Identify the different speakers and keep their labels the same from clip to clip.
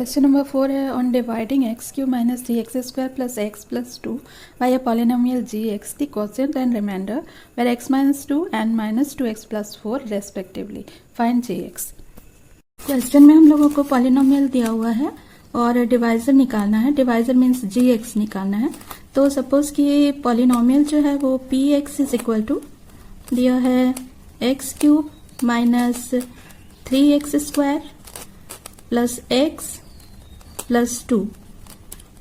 Speaker 1: Question number 4 है on dividing x cube minus 3x² plus x plus 2 by a polynomial g x the quotient and remainder where x minus 2 and minus 2x plus 4 respectively find g x. Question में हम लोगों को polynomial दिया हुआ है और divisor निकालना है। डिवाइजर मीन्स जी एक्स निकालना है। तो सपोज कि पॉलिनोमियल जो है वो p x is equal to दिया है x cube minus 3x² plus x plus 2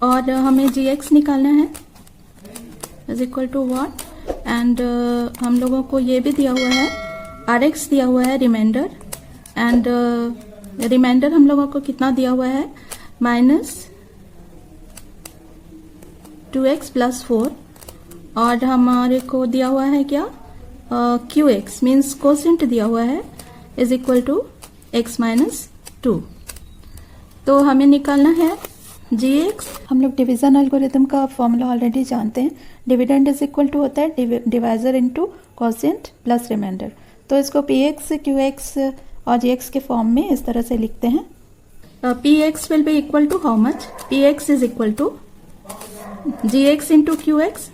Speaker 1: और हमें जी एक्स निकालना है is equal to what and हम लोगों को ये भी दिया हुआ है आर एक्स दिया हुआ है रिमाइंडर एंड रिमाइंडर हम लोगों को कितना दिया हुआ है माइनस 2x प्लस 4 और हमारे को दिया हुआ है क्या क्यू एक्स मीन्स कोसेंट दिया हुआ है is equal to x minus 2। तो हमें निकालना है जी एक्स। हम लोग डिवीजन एल्गोरिथम का फॉर्मूला ऑलरेडी जानते हैं। डिविडेंड इज इक्वल टू होता है divisor into quotient plus remainder. तो इसको पी एक्स क्यू एक्स और जी एक्स के फॉर्म में इस तरह से लिखते हैं। P x will be equal to how much p x is equal to g x into Q x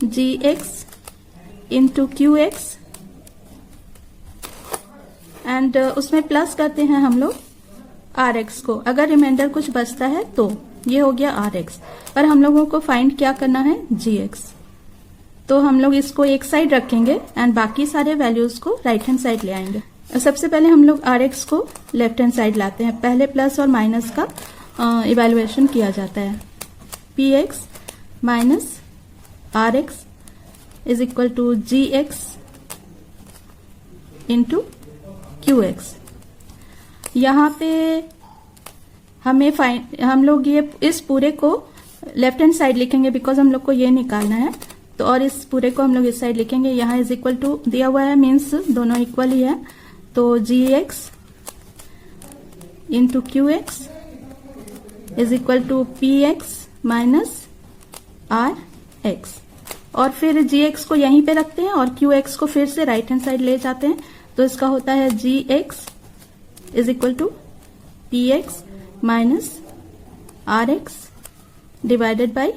Speaker 1: g x into Q x and उसमें प्लस करते हैं हम लोग आर एक्स को। अगर रिमाइंडर कुछ बचता है तो ये हो गया आर एक्स। पर हम लोगों को फाइंड क्या करना है जी एक्स। तो हम लोग इसको एक साइड रखेंगे एंड बाकी सारे वैल्यूज को राइट हैंड साइड ले आएंगे। सबसे पहले हम लोग आर एक्स को लेफ्ट हैंड साइड लाते हैं। पहले प्लस और माइनस का इवेल्युएशन किया जाता है। P x minus are x is equal to g x into Q x. यहाँ पे हम लोग ये इस पूरे को लेफ्ट हैंड साइड लिखेंगे बिकॉज हम लोग को ये निकालना है। तो और इस पूरे को हम लोग इस साइड लिखेंगे। यहाँ इज इक्वल टू दिया हुआ है मीन्स दोनों इक्वल ही है। तो G x into Q X is equal to P x minus are X. और फिर जी एक्स को यहीं पे रखते हैं और क्यू एक्स को फिर से राइट हैंड साइड ले जाते हैं। तो इसका होता है जी x is equal to P x minus are X divided by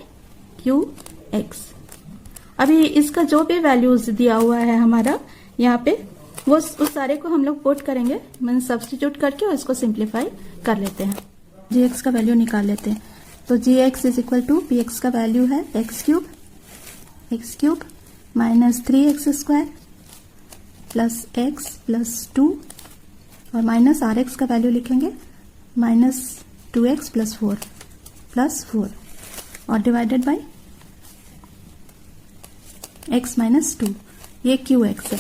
Speaker 1: Q X. अभी इसका जो भी वैल्यूज दिया हुआ है हमारा यहाँ पे वो उस सारे को हम लोग पुट करेंगे मीन सब्स्टिट्यूट करके और इसको सिंप्लीफाई कर लेते हैं। जी एक्स का वैल्यू निकाल लेते हैं। तो G x is equal to P X का वैल्यू है x cube minus 3x² plus x plus 2 और माइनस आर एक्स का वैल्यू लिखेंगे माइनस 2x प्लस 4 और डिवाइडेड बाय x माइनस 2 ये क्यू एक्स है।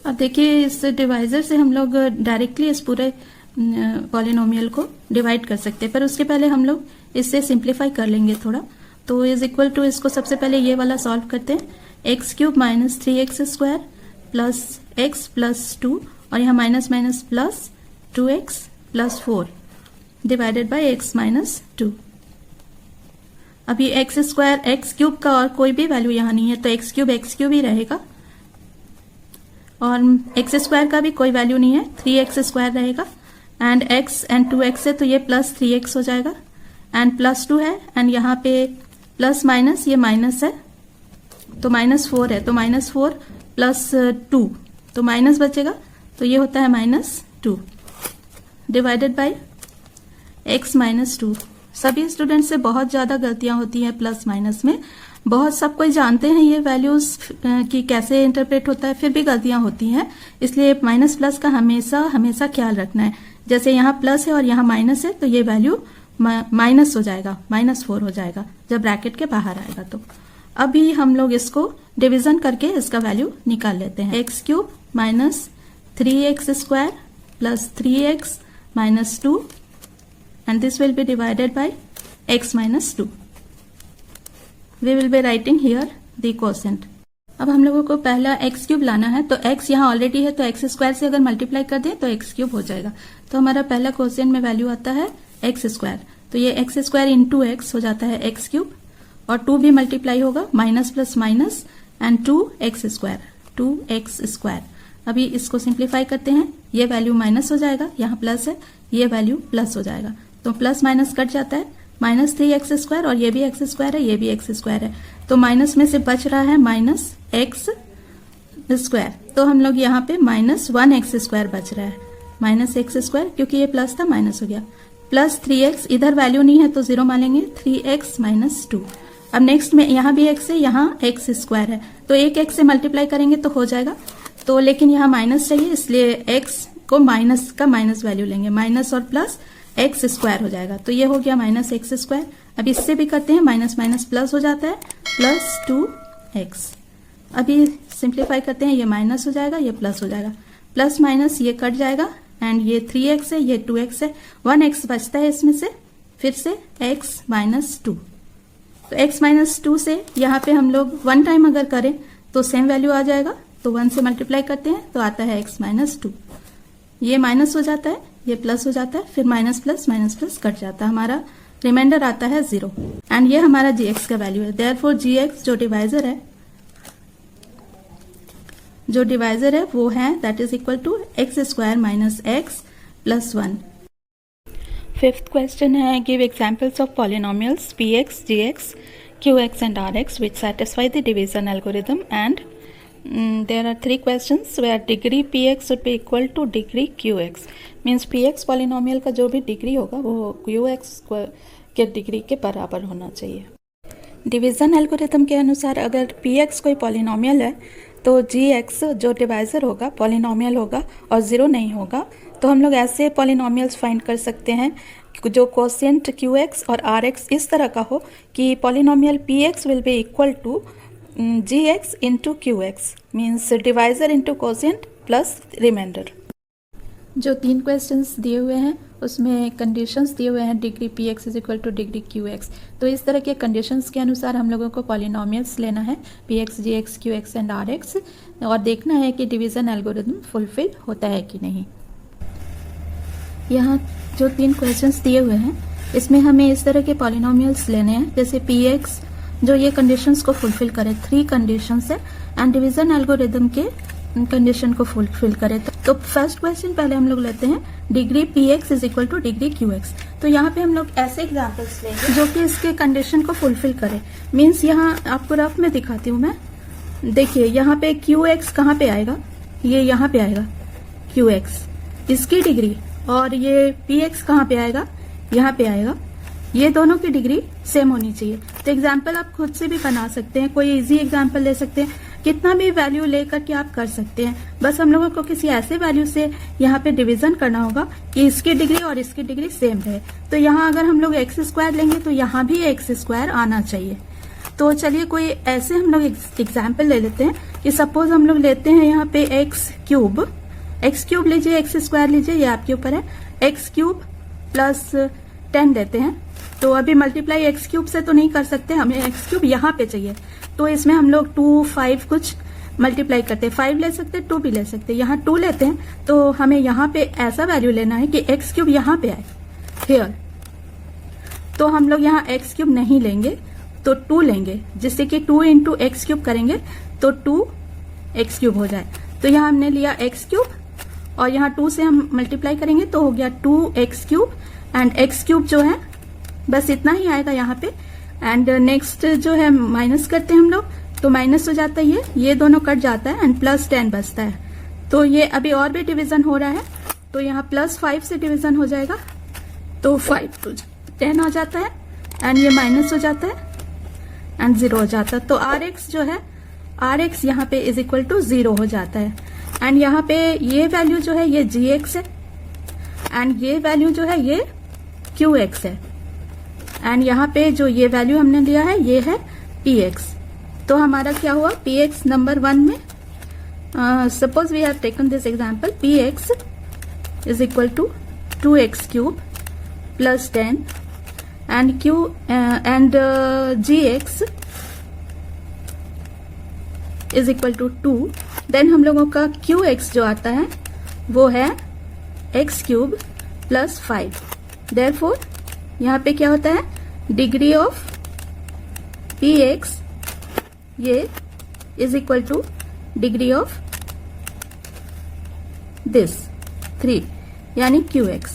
Speaker 1: अब देखिए इस डिवाइजर से हम लोग डायरेक्टली इस पूरे पॉलिनोमियल को डिवाइड कर सकते हैं। पर उसके पहले हम लोग इससे सिंप्लीफाई कर लेंगे थोड़ा। तो इज इक्वल टू इसको सबसे पहले ये वाला सॉल्व करते हैं। X cube minus 3x² plus x plus 2 और यहाँ minus minus plus 2x plus 4 divided by x minus 2। अभी एक्स क्यूब का और कोई भी वैल्यू यहाँ नहीं है तो एक्स क्यूब ही रहेगा और x² का भी कोई वैल्यू नहीं है 3x² रहेगा एंड x एंड 2x है तो ये प्लस 3x हो जाएगा एंड प्लस 2 है एंड यहाँ पे प्लस माइनस ये माइनस है तो माइनस 4 है तो माइनस 4 प्लस 2 तो माइनस बचेगा तो ये होता है minus 2 divided by x minus 2। सभी स्टूडेंट से बहुत ज्यादा गलतियां होती हैं प्लस माइनस में। बहुत सब कोई जानते हैं ये वैल्यूज की कैसे इंटरप्रेट होता है फिर भी गलतियां होती हैं। इसलिए माइनस प्लस का हमेशा ख्याल रखना है। जैसे यहाँ प्लस है और यहाँ माइनस है तो ये वैल्यू माइनस हो जाएगा -4 हो जाएगा जब ब्रैकेट के बाहर आएगा। तो अभी हम लोग इसको डिवीजन करके इसका वैल्यू निकाल लेते हैं। X cube minus 3x² plus 3x minus 2 and this will be divided by x minus 2। We will be writing here the quotient. अब हम लोगों को पहला एक्स क्यूब लाना है। तो x यहाँ ऑलरेडी है तो x² से अगर मल्टीप्लाई कर दें तो एक्स क्यूब हो जाएगा। तो हमारा पहला कोसेंट में वैल्यू आता है x²। तो ये x² इंटू एक्स हो जाता है एक्स क्यूब और 2 भी मल्टीप्लाई होगा minus plus minus and 2x²। अभी इसको सिंप्लीफाई करते हैं। ये वैल्यू माइनस हो जाएगा यहाँ प्लस है ये वैल्यू प्लस हो जाएगा तो प्लस माइनस कट जाता है, -3x² और ये भी x² है, ये भी x² है, तो माइनस में से बच रहा है -x²। तो हम लोग यहाँ पे -1x² बच रहा है, -x² क्योंकि ये प्लस था माइनस हो गया, प्लस 3x, इधर वैल्यू नहीं है तो 0 मानेंगे, 3x - 2। अब नेक्स्ट में यहाँ भी x है, यहाँ x² है, तो एक x से मल्टीप्लाई करेंगे तो हो जाएगा, तो लेकिन यहाँ माइनस चाहिए इसलिए x को माइनस का माइनस वैल्यू लेंगे, माइनस और प्लस x² हो जाएगा, तो ये हो गया -x²। अब इससे भी करते हैं, माइनस माइनस प्लस हो जाता है, प्लस 2x। अभी सिंप्लीफाई करते हैं, ये माइनस हो जाएगा, ये प्लस हो जाएगा, प्लस माइनस ये कट जाएगा एंड ये 3x है, ये 2x है, 1x बचता है इसमें से, फिर से x - 2। तो x - 2 से यहाँ पे हम लोग 1 टाइम अगर करें तो सेम वैल्यू आ जाएगा, तो 1 से मल्टीप्लाई करते हैं तो आता है x - 2। ये माइनस हो जाता है, ये प्लस हो जाता है, फिर माइनस प्लस कट जाता है, हमारा रिमाइंडर आता है 0 एंड ये हमारा gx का वैल्यू है। देयरफॉर gx जो डिवाइजर है वो है that is equal to x² - x + 1। Fifth question है, give examples of polynomials px, gx, qx and rx which satisfy the division algorithm and there are 3 questions where degree px should be equal to degree qx, means px polynomial का जो भी degree होगा वो qx के degree के बराबर होना चाहिए। डिवीजन एल्गोरिथम के अनुसार अगर px कोई पॉलिनोमियल है तो gx जो डिवाइजर होगा पॉलिनोमियल होगा और 0 नहीं होगा, तो हम लोग ऐसे पॉलिनोमियल्स फाइंड कर सकते हैं जो कोशिएंट qx और rx इस तरह का हो कि polynomial px will be equal to gx into qx, means divisor into quotient plus remainder. जो 3 क्वेश्चंस दिए हुए हैं उसमें कंडीशंस दिए हुए हैं degree px is equal two degree qx, तो इस तरह के कंडीशंस के अनुसार हम लोगों को पॉलिनोमियल्स लेना है px, gx, qx and rx और देखना है कि डिवीजन एल्गोरिथम फुलफिल होता है कि नहीं। यहाँ जो 3 क्वेश्चंस दिए हुए हैं इसमें हमें इस तरह के पॉलिनोमियल्स लेने हैं जैसे px जो ये कंडीशंस को फुलफिल करे, 3 कंडीशंस है एंड डिवीजन एल्गोरिथम के कंडीशन को फुलफिल करे। तो फर्स्ट क्वेश्चन पहले हम लोग लेते हैं degree px is equal two degree qx, तो यहाँ पे हम लोग ऐसे एग्जांपल्स लेंगे जो कि इसके कंडीशन को फुलफिल करे। मीन्स यहाँ आपको रफ में दिखाती हूँ मैं, देखिए यहाँ पे qx कहाँ पे आएगा, ये यहाँ पे आएगा qx इसकी डिग्री, और ये px कहाँ पे आएगा, यहाँ पे आएगा, ये दोनों की डिग्री सेम होनी चाहिए। तो एग्जाम्पल आप खुद से भी बना सकते हैं, कोई इजी एग्जाम्पल ले सकते हैं, कितना भी वैल्यू लेकर के आप कर सकते हैं, बस हम लोगों को किसी ऐसे वैल्यू से यहाँ पे डिवीजन करना होगा कि इसकी डिग्री और इसकी डिग्री सेम रहे। तो यहाँ अगर हम लोग x² लेंगे तो यहाँ भी x² आना चाहिए। तो चलिए कोई ऐसे हम लोग एग्जाम्पल ले लेते हैं कि सपोज हम लोग लेते हैं यहाँ पे x³ लीजिए, x² लीजिए, ये आपके ऊपर है, x³ + 10 लेते हैं। तो अभी मल्टीप्लाई x³ से तो नहीं कर सकते, हमें x³ यहाँ पे चाहिए, तो इसमें हम लोग 2, 5 कुछ मल्टीप्लाई करते हैं, 5 ले सकते हैं, 2 भी ले सकते हैं। यहाँ 2 लेते हैं तो हमें यहाँ पे ऐसा वैल्यू लेना है कि x³ यहाँ पे आए हियर, तो हम लोग यहाँ x³ नहीं लेंगे तो 2 लेंगे, जिससे कि 2 इंटू x³ करेंगे तो 2x³ हो जाए। तो यहाँ हमने लिया x³ और यहाँ 2 से हम मल्टीप्लाई करेंगे तो हो गया 2x³ एंड x³ जो है बस इतना ही आएगा यहाँ पे। एंड नेक्स्ट जो है माइनस करते हैं हम लोग, तो माइनस हो जाता है, ये दोनों कट जाता है एंड +10 बचता है। तो ये अभी और भी डिवीजन हो रहा है, तो यहाँ +5 से डिवीजन हो जाएगा, तो 5 to 10 आ जाता है एंड ये माइनस हो जाता है एंड 0 हो जाता है। तो rx जो है, rx यहाँ पे इज इक्वल टू 0 हो जाता है एंड यहाँ पे ये वैल्यू जो है ये gx है एंड ये वैल्यू जो है ये qx है एंड यहाँ पे जो ये वैल्यू हमने लिया है ये है px। तो हमारा क्या हुआ, px नंबर 1 में suppose we have taken this example, px is equal to 2x³ + 10 and gx is equal to 2। Then हम लोगों का qx जो आता है वो है x³ + 5। देयरफॉर यहाँ पे क्या होता है, डिग्री ऑफ px ये is equal two degree of this 3 यानी qx।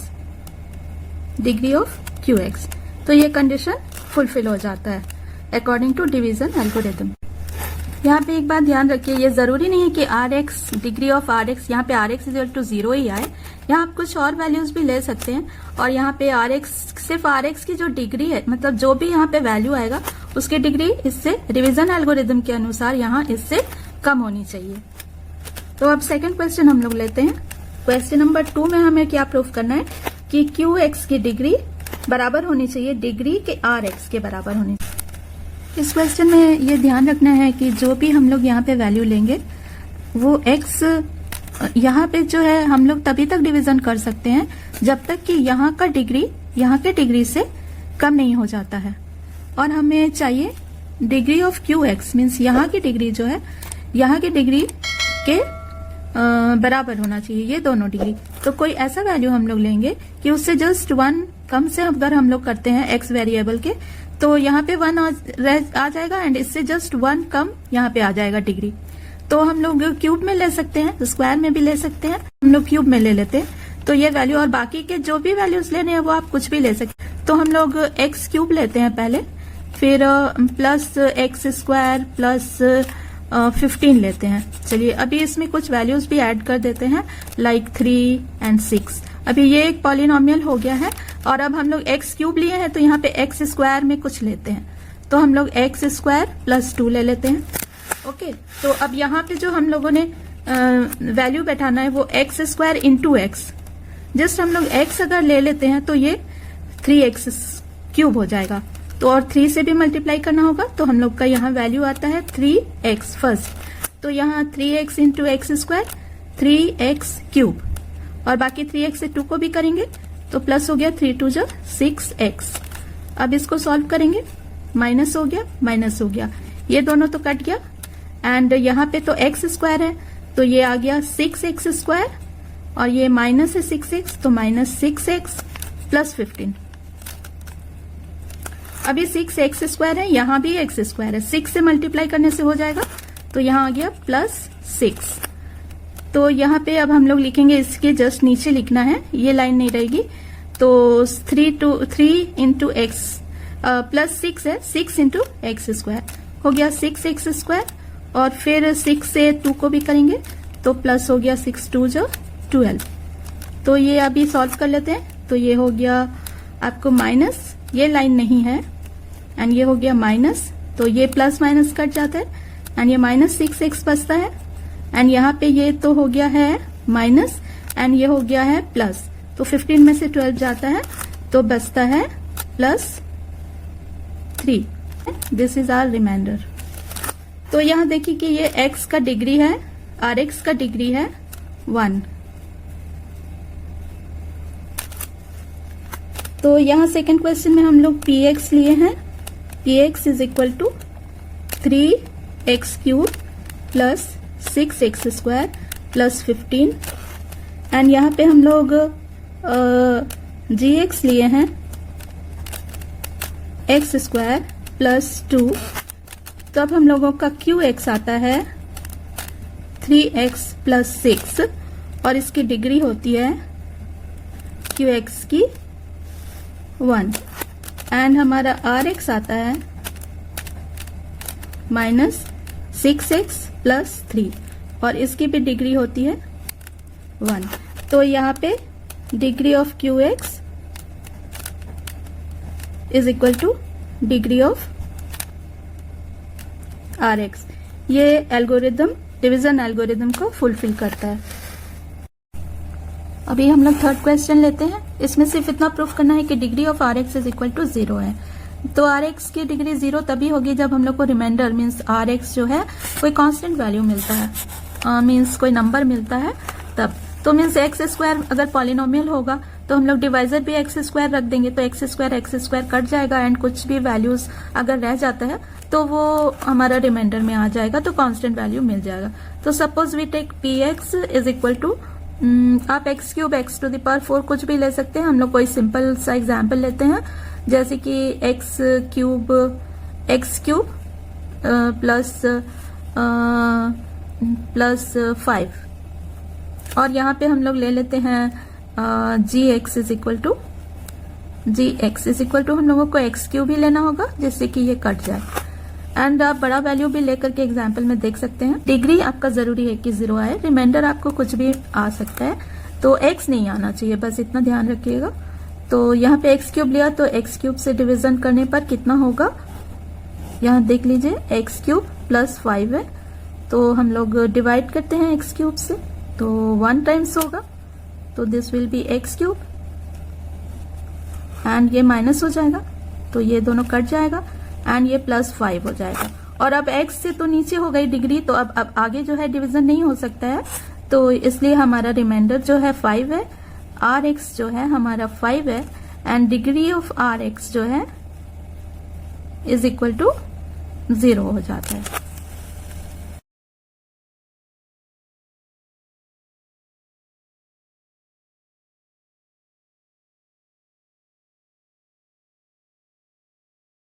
Speaker 1: Degree of Q x. तो ये कंडीशन फुलफिल हो जाता है अकॉर्डिंग टू डिवीजन एल्गोरिथम। यहाँ पे एक बात ध्यान रखिए, ये जरूरी नहीं है कि r x degree of r x यहाँ पे आर एक्स इक्वल टू 0 ही आए। यहाँ आप कुछ और वैल्यूज भी ले सकते हैं और यहाँ पे आर एक्स, सिर्फ आर एक्स की जो डिग्री है, मतलब जो भी यहाँ पे वैल्यू आएगा उसकी डिग्री इससे डिवीजन एल्गोरिथम के अनुसार यहाँ इससे कम होनी चाहिए। तो अब सेकंड क्वेश्चन हम लोग लेते हैं। क्वेश्चन नंबर 2 में हमें क्या प्रूफ करना है कि क्यू एक्स की डिग्री बराबर होनी चाहिए डिग्री के आर एक्स के बराबर होनी चाहिए। इस क्वेश्चन में ये ध्यान रखना है कि जो भी हम लोग यहाँ पे वैल्यू लेंगे वो x यहाँ पे जो है हम लोग तभी तक डिवीजन कर सकते हैं जब तक कि यहाँ का डिग्री यहाँ के डिग्री से कम नहीं हो जाता है। और हमें चाहिए degree of Q x, means यहाँ की डिग्री जो है यहाँ की डिग्री के बराबर होना चाहिए ये दोनों डिग्री। तो कोई ऐसा वैल्यू हम लोग लेंगे कि उससे जस्ट 1 कम से अगर हम लोग करते हैं x वेरिएबल के, तो यहाँ पे 1 आ जाएगा एंड इससे जस्ट 1 कम यहाँ पे आ जाएगा डिग्री। तो हम लोग क्यूब में ले सकते हैं, स्क्वायर में भी ले सकते हैं, हम लोग क्यूब में ले लेते हैं। तो ये वैल्यू और बाकी के जो भी वैल्यूज लेने हैं वो आप कुछ भी ले सकते हैं। तो हम लोग एक्स क्यूब लेते हैं पहले, फिर प्लस एक्स स्क्वायर प्लस 15 लेते हैं। चलिए अभी इसमें कुछ वैल्यूज भी ऐड कर देते हैं लाइक 3 एंड 6। अभी ये एक पॉलिनोमियल हो गया है और अब हम लोग एक्स क्यूब लिए हैं तो यहाँ पे एक्स स्क्वायर में कुछ लेते हैं, तो हम लोग एक्स स्क्वायर प्लस 2 ले लेते हैं। ओके, तो अब यहाँ पे जो हम लोगों ने वैल्यू बैठाना है वो x square into x. Just हम लोग एक्स अगर ले लेते हैं तो ये 3x क्यूब हो जाएगा, तो और 3 से भी मल्टीप्लाई करना होगा तो हम लोग का यहाँ वैल्यू आता है 3x फर्स्ट। तो यहाँ 3x into x square 3x cube, और बाकी 3x से 2 को भी करेंगे तो प्लस हो गया 3 2 जा 6x। अब इसको सॉल्व करेंगे, माइनस हो गया माइनस हो गया, ये दोनों तो कट गया एंड यहाँ पे तो x स्क्वायर है तो ये आ गया 6x स्क्वायर और ये माइनस है 6x तो माइनस 6x प्लस 15। अभी 6x स्क्वायर है, यहाँ भी x स्क्वायर है, 6 से मल्टीप्लाई करने से हो जाएगा तो यहाँ आ गया प्लस 6। तो यहाँ पे अब हम लोग लिखेंगे, इसके जस्ट नीचे लिखना है, ये लाइन नहीं रहेगी। तो 3 इंटू एक्स प्लस 6 है, 6 इंटू एक्स स्क्वायर हो गया 6x स्क्वायर, और फिर 6 से 2 को भी करेंगे तो प्लस हो गया 6 2 जो 12। तो ये अभी सॉल्व कर लेते हैं। तो ये हो गया आपको माइनस, ये लाइन नहीं है, एंड ये हो गया माइनस, तो ये प्लस माइनस कट जाता है एंड ये माइनस 6x बचता है, एंड यहाँ पे ये तो हो गया है माइनस एंड ये हो गया है प्लस, तो 15 में से 12 जाता है तो बचता है plus 3। This is our remainder. तो यहाँ देखिए कि ये x का डिग्री है, आर एक्स का डिग्री है 1। तो यहाँ सेकंड क्वेश्चन में हम लोग px लिए हैं, px is equal to 3x cube plus 6x square plus 15, and यहाँ पे हम लोग gx लिए हैं x स्क्वायर प्लस 2। तो अब हम लोगों का qx आता है 3x प्लस 6 और इसकी डिग्री होती है qx की 1, एंड हमारा rx आता है माइनस 6x प्लस 3 और इसकी भी डिग्री होती है 1। तो यहाँ पे degree of qx is equal two degree of rx। ये एल्गोरिदम डिवीजन एल्गोरिदम को फुलफिल करता है। अभी हम लोग थर्ड क्वेश्चन लेते हैं। इसमें सिर्फ इतना प्रूफ करना है कि degree of rx is equal to 0 है। तो rx की डिग्री 0 तभी होगी जब हम लोग को रिमाइंडर मीन्स rx जो है कोई कांस्टेंट वैल्यू मिलता है, मीन्स कोई नंबर मिलता है तब। तो मीन्स एक्स स्क्वायर अगर पॉलिनोमियल होगा तो हम लोग डिवाइजर भी एक्स स्क्वायर रख देंगे तो एक्स स्क्वायर कट जाएगा एंड कुछ भी वैल्यूज अगर रह जाता है तो वो हमारा रिमाइंडर में आ जाएगा तो कांस्टेंट वैल्यू मिल जाएगा। तो suppose we take px is equal to, आप x cube x to the power 4 कुछ भी ले सकते हैं। हम लोग कोई सिंपल सा एग्जाम्पल लेते हैं जैसे कि x क्यूब प्लस 5, और यहाँ पे हम लोग ले लेते हैं gx is equal to g x is equal to हम लोगों को एक्स क्यूब भी लेना होगा जिससे कि ये कट जाए। एंड आप बड़ा वैल्यू भी लेकर के एग्जाम्पल में देख सकते हैं। डिग्री आपका जरूरी है कि 0 आए, रिमाइंडर आपको कुछ भी आ सकता है, तो x नहीं आना चाहिए, बस इतना ध्यान रखिएगा। तो यहाँ पे एक्स क्यूब लिया तो एक्स क्यूब से डिवीजन करने पर कितना होगा, यहाँ देख लीजिए एक्स क्यूब प्लस 5 है, तो हम लोग डिवाइड करते हैं एक्स क्यूब से, तो 1 टाइम्स होगा, तो this will B x cube and ये माइनस हो जाएगा, तो ये दोनों कट जाएगा एंड ये प्लस 5 हो जाएगा। और अब x से तो नीचे हो गई डिग्री, तो अब आगे जो है डिवीजन नहीं हो सकता है, तो इसलिए हमारा रिमाइंडर जो है 5 है, rx जो है हमारा 5 है एंड डिग्री ऑफ rx जो है इज इक्वल टू 0 हो जाता है।